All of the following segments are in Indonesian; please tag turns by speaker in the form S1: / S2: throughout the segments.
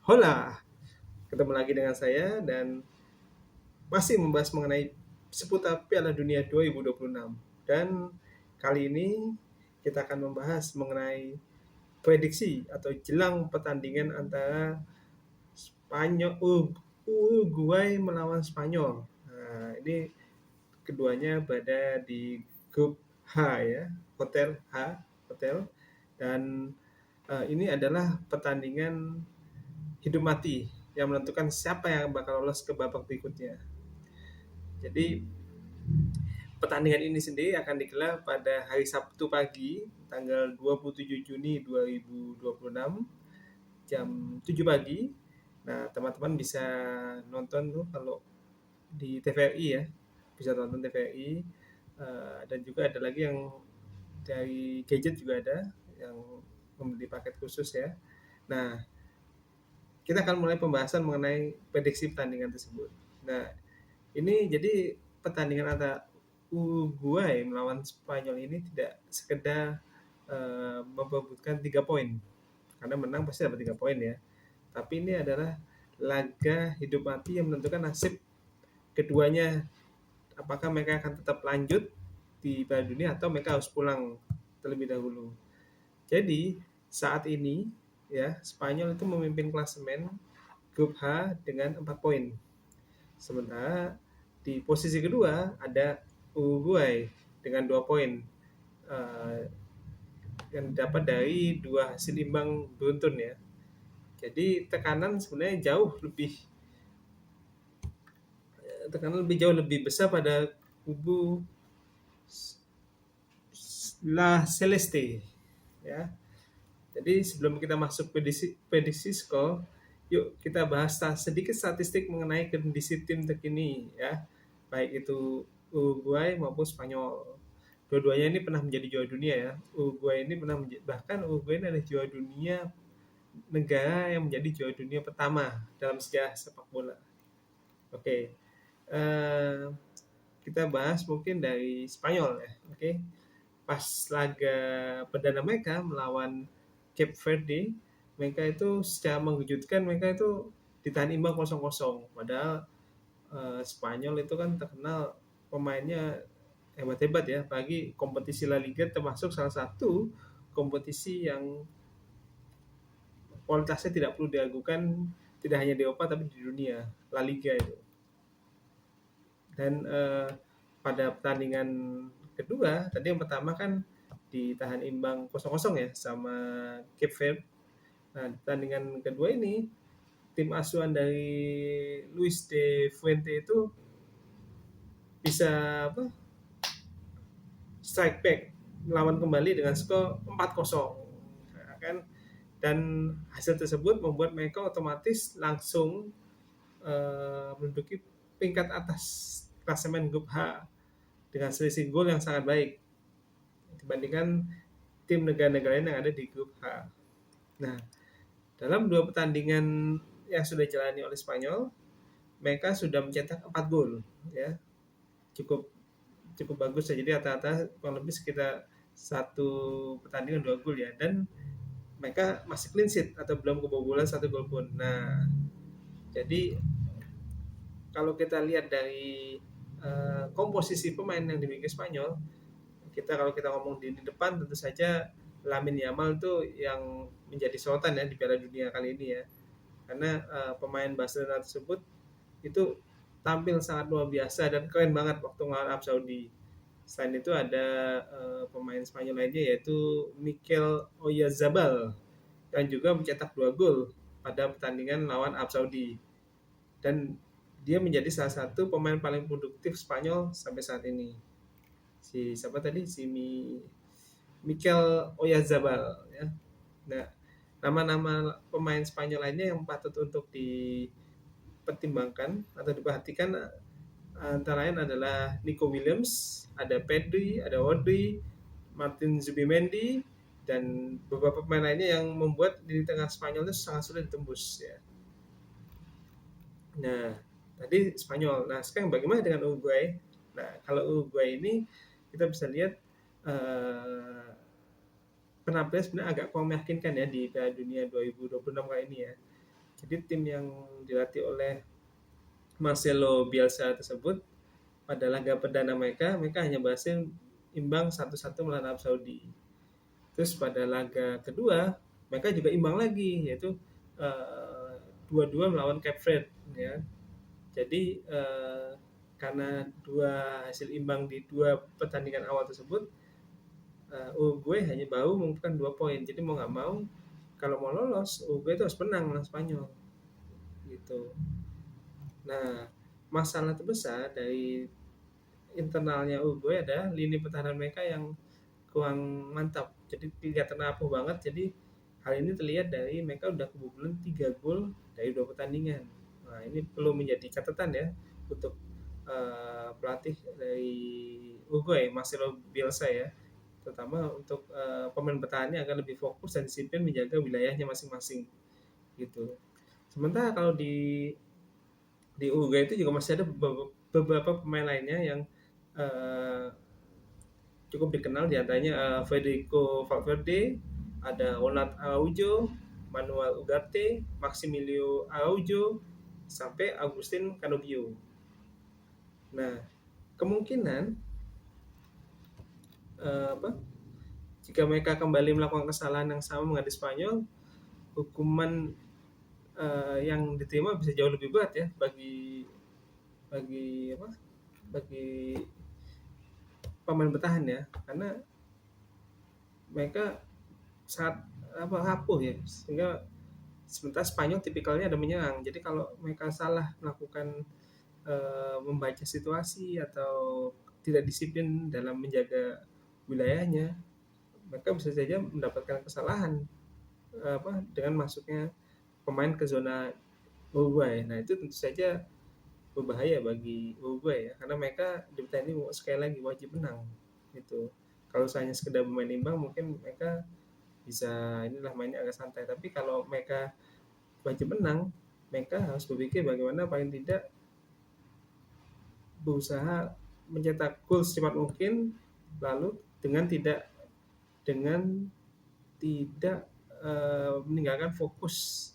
S1: Hola, ketemu lagi dengan saya dan masih membahas mengenai seputar Piala Dunia 2026. Dan kali ini kita akan membahas mengenai prediksi atau jelang pertandingan antara Uruguay melawan Spanyol. Nah, ini keduanya berada di grup H ya, Hotel H, hotel. Dan ini adalah pertandingan hidup mati yang menentukan siapa yang bakal lolos ke babak berikutnya. Jadi pertandingan ini sendiri akan digelar pada hari Sabtu pagi tanggal 27 Juni 2026 jam 7 pagi. Nah, teman-teman bisa nonton tuh kalau di TVRI ya, bisa nonton TVRI. Dan juga ada lagi yang dari gadget juga ada yang membeli paket khusus ya. Nah, kita akan mulai pembahasan mengenai prediksi pertandingan tersebut. Nah, ini jadi pertandingan antara Uruguay melawan Spanyol ini tidak sekedar memperebutkan 3 poin, karena menang pasti dapat 3 poin ya. Tapi ini adalah laga hidup mati yang menentukan nasib keduanya, apakah mereka akan tetap lanjut di Piala Dunia atau mereka harus pulang terlebih dahulu. Jadi saat ini ya Spanyol itu memimpin klasemen grup H dengan 4 poin. Sementara di posisi kedua ada Uruguay dengan 2 poin uh, yang dapat dari 2 hasil imbang beruntun ya. Jadi tekanan lebih jauh lebih besar pada kubu La Celeste ya. Jadi sebelum kita masuk prediksi skor, yuk kita bahas sedikit statistik mengenai kondisi tim terkini ya, baik itu Uruguay maupun Spanyol. Dua-duanya ini pernah menjadi juara dunia ya. Bahkan Uruguay ini adalah juara dunia, negara yang menjadi juara dunia pertama dalam sejarah sepak bola. Oke, eh, kita bahas mungkin dari Spanyol ya. Oke, pas laga perdana mereka melawan Cape Verde, mereka itu secara mengejutkan, mereka itu ditahan imbang 0-0. Padahal Spanyol itu kan terkenal pemainnya hebat-hebat ya, apalagi kompetisi La Liga termasuk salah satu kompetisi yang kualitasnya tidak perlu diragukan, tidak hanya di Eropa tapi di dunia, La Liga itu. Dan pada pertandingan kedua, tadi yang pertama kan ditahan imbang 0-0 ya sama Cape Verde. Nah, pertandingan kedua ini tim asuhan dari Luis de Fuente itu bisa apa? Strike back, melawan kembali dengan skor 4-0. Nah, kan, dan hasil tersebut membuat mereka otomatis langsung menduduki peringkat atas klasemen grup H dengan selisih gol yang sangat baik dibandingkan tim negara-negara lain yang ada di grup H. Nah, dalam 2 pertandingan yang sudah dijalani oleh Spanyol, mereka sudah mencetak 4 gol, ya, cukup cukup bagus ya. Jadi rata-rata kurang lebih sekitar 1 pertandingan 2 gol ya, dan mereka masih clean sheet atau belum kebobolan 1 gol pun. Nah, jadi kalau kita lihat dari komposisi pemain yang dimiliki Spanyol, kalau kita ngomong di depan tentu saja Lamine Yamal itu yang menjadi sorotan ya di Piala Dunia kali ini ya, karena pemain Barcelona tersebut itu tampil sangat luar biasa dan keren banget waktu ngelawan Arab Saudi. Selain itu ada pemain Spanyol lainnya yaitu Mikel Oyarzabal yang juga mencetak 2 gol pada pertandingan lawan Arab Saudi, dan dia menjadi salah satu pemain paling produktif Spanyol sampai saat ini. Si siapa tadi? Mikel Oyarzabal ya. Nah, nama-nama pemain Spanyol lainnya yang patut untuk dipertimbangkan atau diperhatikan antara lain adalah Nico Williams, ada Pedri, ada Rodri, Martin Zubimendi, dan beberapa pemain lainnya yang membuat di tengah Spanyol itu sangat sulit ditembus ya. Nah, tadi Spanyol. Nah, sekarang bagaimana dengan Uruguay? Nah, kalau Uruguay ini kita bisa lihat eh, penampilan sebenarnya agak kurang meyakinkan ya di Piala Dunia 2026 kali ini ya. Jadi tim yang dilatih oleh Marcelo Bielsa tersebut pada laga perdana mereka hanya berhasil imbang 1-1 melawan Arab Saudi. Terus pada laga kedua mereka juga imbang lagi, yaitu eh, 2-2 melawan Cape Verde ya. Jadi karena dua hasil imbang di dua pertandingan awal tersebut, Uruguay hanya baru mengumpulkan 2 poin. Jadi mau nggak mau, kalau mau lolos, Uruguay itu harus menang melawan Spanyol gitu. Nah, masalah terbesar dari internalnya Uruguay ada lini pertahanan mereka yang kurang mantap. Jadi kelihatan rapuh banget. Jadi hal ini terlihat dari mereka udah kebobolan 3 gol dari 2 pertandingan. Nah, ini perlu menjadi catatan ya untuk pelatih dari Uruguay, Marcelo Bielsa ya. Terutama untuk pemain bertahannya agar lebih fokus dan disiplin menjaga wilayahnya masing-masing gitu. Sementara kalau di Uruguay itu juga masih ada beberapa pemain lainnya yang eh, cukup dikenal, di antaranya Federico Valverde, ada Ronald Araujo, Manuel Ugarte, Maximilio Araujo, sampai Agustin Canobio. Nah, kemungkinan apa, jika mereka kembali melakukan kesalahan yang sama menghadapi Spanyol, hukuman yang diterima bisa jauh lebih berat ya bagi apa, bagi pemain bertahan ya, karena mereka sangat rapuh ya, sehingga sementara Spanyol tipikalnya ada menyerang. Jadi kalau mereka salah melakukan membaca situasi atau tidak disiplin dalam menjaga wilayahnya, mereka bisa saja mendapatkan kesalahan dengan masuknya pemain ke zona Uruguay. Nah, itu tentu saja berbahaya bagi Uruguay ya, karena mereka di pertandingan sekali lagi wajib menang gitu. Kalau hanya sekedar bermain imbang mungkin mereka bisa inilah mainnya agak santai, tapi kalau mereka wajib menang, mereka harus berpikir bagaimana paling tidak berusaha mencetak gol secepat mungkin, lalu dengan tidak meninggalkan fokus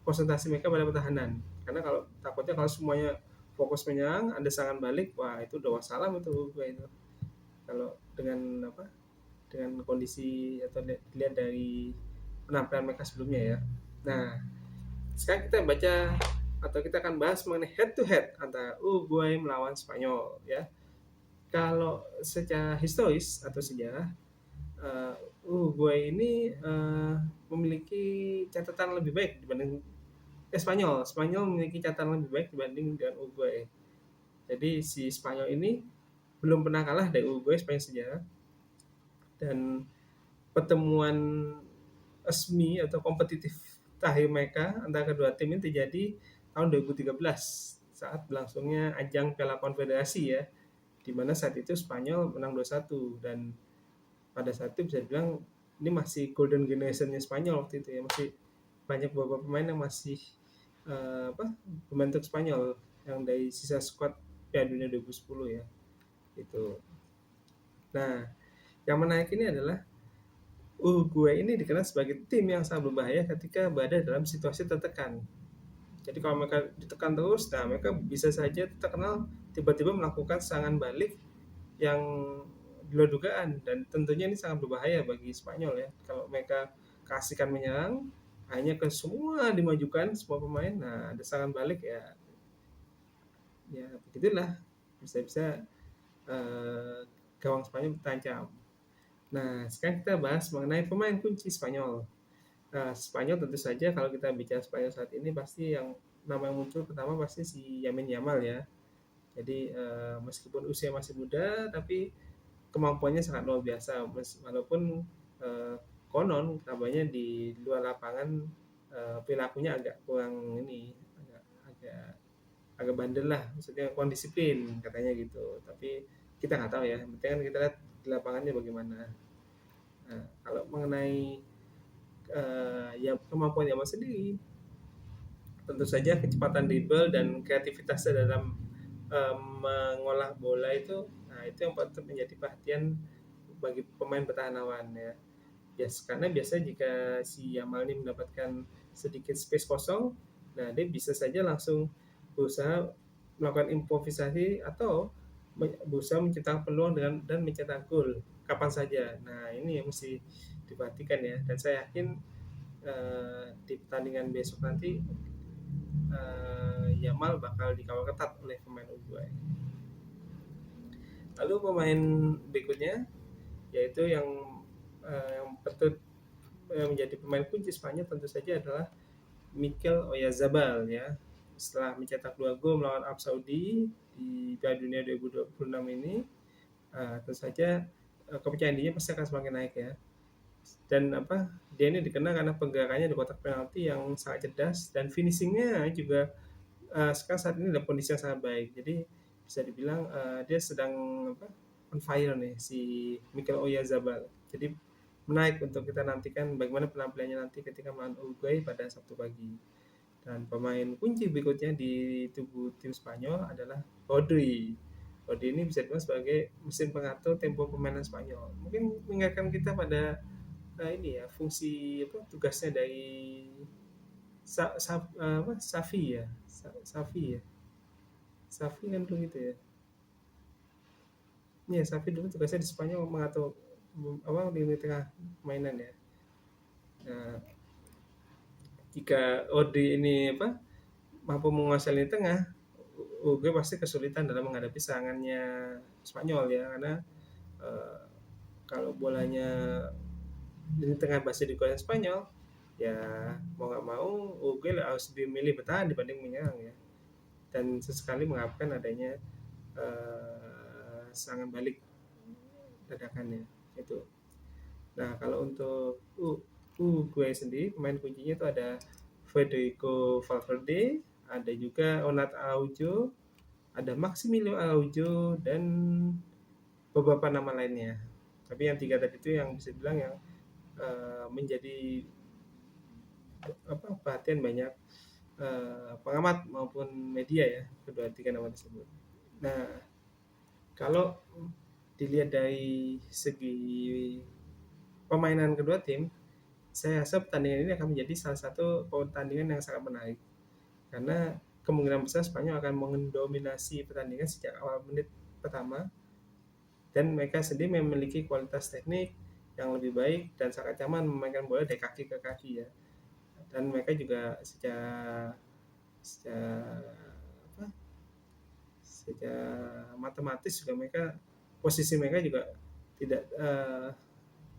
S1: konsentrasi mereka pada pertahanan. Karena kalau takutnya kalau semuanya fokus menyerang, ada serangan balik, wah itu udah wassalam itu Uruguay itu. Kalau dengan apa? Dengan kondisi atau dilihat dari penampilan mereka sebelumnya ya. Nah, sekarang kita baca atau kita akan bahas mengenai head to head antara Uruguay melawan Spanyol ya. Kalau secara historis atau sejarah, Uruguay ini memiliki catatan lebih baik dibanding Spanyol. Spanyol memiliki catatan lebih baik dibanding dengan Uruguay. Jadi si Spanyol ini belum pernah kalah dari Uruguay sepanjang sejarah, dan pertemuan resmi atau kompetitif terakhir mereka antara kedua tim ini terjadi tahun 2013 saat berlangsungnya ajang Piala Konfederasi ya, di mana saat itu Spanyol menang 2-1, dan pada saat itu bisa dibilang ini masih golden generationnya Spanyol waktu itu ya, masih banyak beberapa pemain yang masih membentuk Spanyol yang dari sisa squad Piala Dunia 2010 ya itu. Nah, yang menarik ini adalah Uruguay ini dikenal sebagai tim yang sangat berbahaya ketika berada dalam situasi tertekan. Jadi kalau mereka ditekan terus, nah mereka bisa saja terkenal tiba-tiba melakukan serangan balik yang di luar dugaan, dan tentunya ini sangat berbahaya bagi Spanyol ya. Kalau mereka kasihkan menyerang, hanya ke semua dimajukan semua pemain, nah ada serangan balik ya, ya begitulah, bisa-bisa eh, gawang Spanyol terancam. Nah, sekarang kita bahas mengenai pemain kunci Spanyol. Nah, Spanyol tentu saja kalau kita bicara Spanyol saat ini pasti yang nama yang muncul pertama pasti si Yamin Yamal ya. Jadi meskipun usia masih muda tapi kemampuannya sangat luar biasa. Walaupun eh, konon kabarnya di luar lapangan perilakunya agak kurang ini, agak agak agak bandel lah, maksudnya kurang disiplin katanya gitu. Tapi kita nggak tahu ya. Yang penting kan kita lihat di lapangannya bagaimana. Nah, kalau mengenai ya kemampuan Yamal sendiri, tentu saja kecepatan dribble dan kreativitasnya dalam mengolah bola itu, nah itu yang patut menjadi perhatian bagi pemain bertahan lawan ya. Yes, karena biasanya jika si Yamal ini mendapatkan sedikit space kosong, Nah, dia bisa saja langsung berusaha melakukan improvisasi atau berusaha menciptakan peluang dengan dan mencetak gol kapan saja. Nah, ini yang mesti diperhatikan ya. Dan saya yakin di pertandingan besok nanti Yamal bakal dikawal ketat oleh pemain Uruguay. Lalu pemain berikutnya yaitu yang patut menjadi pemain kunci Spanyol tentu saja adalah Mikel Oyarzabal ya. Setelah mencetak 2 gol melawan Arab Saudi di Piala Dunia 2026 ini, tentu saja kepercayaan dirinya pasti akan semakin naik ya. Dan dia ini dikenal karena penggerakannya di kotak penalti yang sangat cerdas dan finishingnya juga sekarang saat ini dalam kondisi yang sangat baik. Jadi bisa dibilang dia sedang on fire nih si Mikel Oyarzabal. Jadi menarik untuk kita nantikan bagaimana penampilannya nanti ketika melawan Uruguay pada Sabtu pagi. Dan pemain kunci berikutnya di tubuh tim Spanyol adalah Rodri. Rodri ini bisa dibilang sebagai mesin pengatur tempo permainan Spanyol. Mungkin mengingatkan kita pada ini ya fungsi tugasnya dari Safi ya, Safi ya, Safi kan dulu gitu ya. Iya, Safi dulu tugasnya di Spanyol mengatur di tengah mainan ya. Nah, jika Rodri ini mampu menguasai lini tengah, gue pasti kesulitan dalam menghadapi serangannya Spanyol ya karena eh, kalau bolanya di tengah pasti dikuasai Spanyol ya mau nggak mau gue harus memilih bertahan dibanding menyerang ya dan sesekali mengharapkan adanya serangan balik dadakannya itu. Nah kalau untuk gue sendiri pemain kuncinya itu ada Federico Valverde, ada juga Onat Araujo, ada Maximiliano Araujo dan beberapa nama lainnya. Tapi yang tiga tadi itu yang bisa bilang yang menjadi perhatian banyak pengamat maupun media ya kedua tiga nama tersebut. Nah kalau dilihat dari segi permainan kedua tim, saya rasa pertandingan ini akan menjadi salah satu pertandingan yang sangat menarik karena kemungkinan besar Spanyol akan mendominasi pertandingan sejak awal menit pertama dan mereka sendiri memiliki kualitas teknik yang lebih baik dan sangat nyaman memainkan bola dari kaki ke kaki ya. Dan mereka juga secara apa, secara matematis juga mereka posisi mereka juga tidak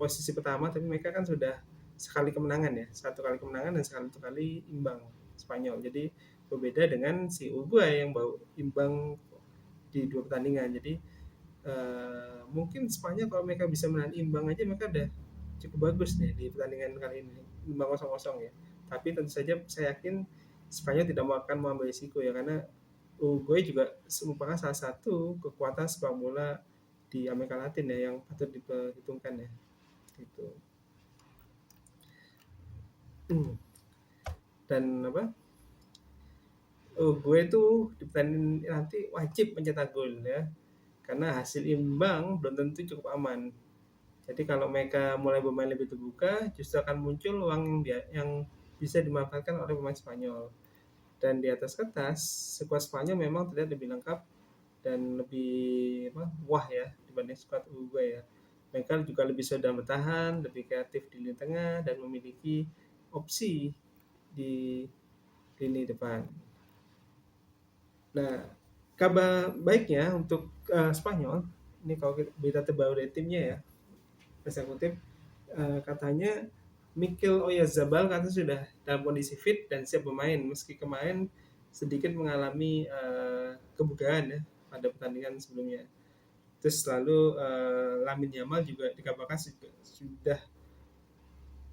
S1: posisi pertama tapi mereka kan sudah sekali kemenangan ya, satu kali kemenangan dan satu kali imbang Spanyol. Jadi berbeda dengan si Uruguay yang baru imbang di dua pertandingan. Jadi mungkin Spanyol kalau mereka bisa menahan imbang aja mereka udah cukup bagus nih di pertandingan kali ini, imbang 0-0 ya. Tapi tentu saja saya yakin Spanyol tidak akan mengambil risiko ya karena Uruguay juga merupakan salah satu kekuatan sepak bola di Amerika Latin ya yang patut diperhitungkan ya gitu. Dan Uruguay itu di pertandingan nanti wajib mencetak gol ya karena hasil imbang belum tentu cukup aman. Jadi kalau mereka mulai bermain lebih terbuka, justru akan muncul ruang yang bisa dimanfaatkan oleh pemain Spanyol. Dan di atas kertas, skuad Spanyol memang terlihat lebih lengkap dan lebih wah ya dibanding skuad Uruguay ya. Mereka juga lebih sudah bertahan, lebih kreatif di lini tengah dan memiliki opsi di lini depan. Nah, kabar baiknya untuk Spanyol, ini kalau berita terbaru dari timnya ya, saya kutip katanya Mikel Oyarzabal katanya sudah dalam kondisi fit dan siap bermain meski kemarin sedikit mengalami kebugaran ya pada pertandingan sebelumnya. Terus lalu Lamine Yamal juga dikabarkan sudah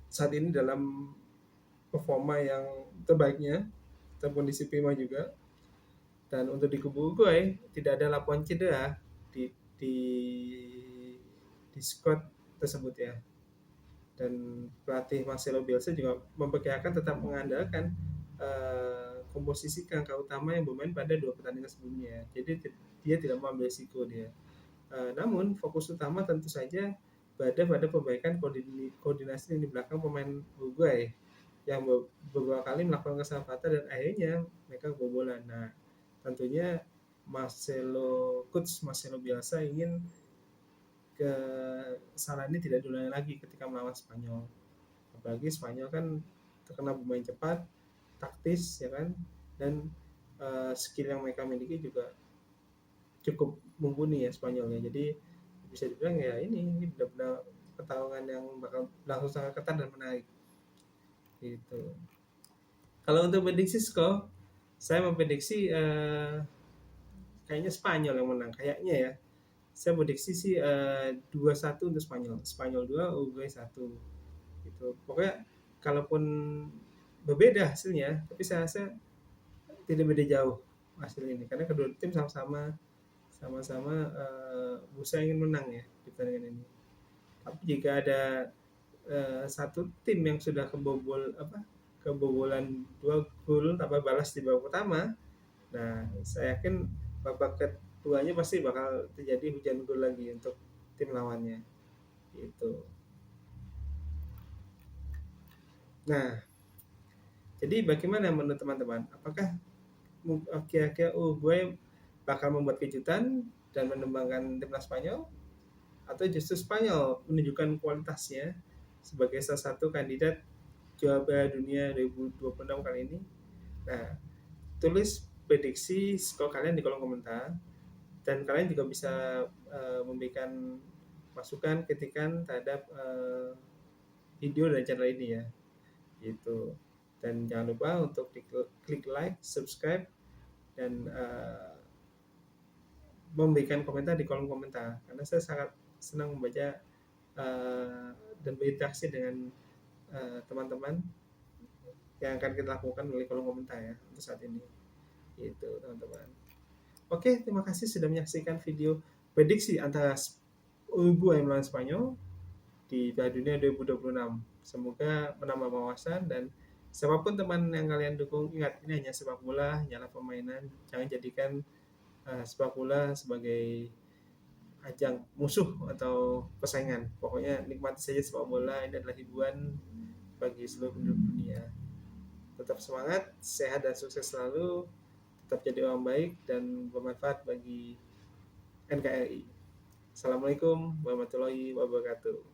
S1: saat ini dalam performa yang terbaiknya, dalam kondisi prima juga. Dan untuk di kubu Uruguay tidak ada laporan cedera di di di squad tersebut ya. Dan pelatih Marcelo Bielsa juga memperkirakan tetap mengandalkan komposisi kerangka utama yang bermain pada dua pertandingan sebelumnya. Jadi dia tidak mau ambil risiko dia. Namun fokus utama tentu saja pada perbaikan koordinasi di belakang pemain Uruguay. yang beberapa kali melakukan kesalahan fatal dan akhirnya mereka kebobolan. Nah, tentunya Marcelo Bielsa ingin kesalahan ini tidak diulangi lagi ketika melawan Spanyol. Apalagi Spanyol kan terkenal bermain cepat, taktis ya kan, dan skill yang mereka miliki juga cukup mumpuni ya Spanyol ya. Jadi bisa dibilang ya ini benar-benar pertarungan yang bakal langsung sangat ketat dan menarik gitu. Kalau untuk prediksi skor, saya memprediksi kayaknya Spanyol yang menang kayaknya ya. Saya prediksi sih 2-1 untuk Spanyol. Spanyol 2, Uruguay 1 gitu. Pokoknya kalaupun berbeda hasilnya, tapi saya rasa tidak beda jauh hasil ini karena kedua tim sama-sama berusaha ingin menang ya di pertandingan ini. Tapi jika ada satu tim yang sudah kebobolan 2 gol tanpa balas di babak pertama, nah saya yakin babak keduanya pasti bakal terjadi hujan gol lagi untuk tim lawannya gitu. Nah, jadi bagaimana menurut teman-teman? Apakah kira-kira Uruguay bakal membuat kejutan dan menembangkan timnas Spanyol, atau justru Spanyol menunjukkan kualitasnya sebagai salah satu kandidat juara dunia 2026 kali ini? Nah, tulis prediksi skor kalian di kolom komentar, dan kalian juga bisa memberikan masukan, kritikan terhadap video dan channel ini ya, gitu. Dan jangan lupa untuk klik like, subscribe, dan memberikan komentar di kolom komentar karena saya sangat senang membaca dan berinteraksi dengan teman-teman yang akan kita lakukan melalui kolom komentar ya untuk saat ini itu teman-teman. Oke, terima kasih sudah menyaksikan video prediksi antara Uruguay melawan Spanyol di Piala Dunia 2026. Semoga menambah wawasan, dan siapapun teman yang kalian dukung, ingat ini hanya sepak bola, hanyalah permainan. Jangan jadikan sepak bola sebagai ajang musuh atau persaingan. Pokoknya nikmati saja sepak bola, ini adalah hiburan bagi seluruh penduduk dunia. Tetap semangat, sehat dan sukses selalu, tetap jadi orang baik dan bermanfaat bagi NKRI. Assalamualaikum warahmatullahi wabarakatuh.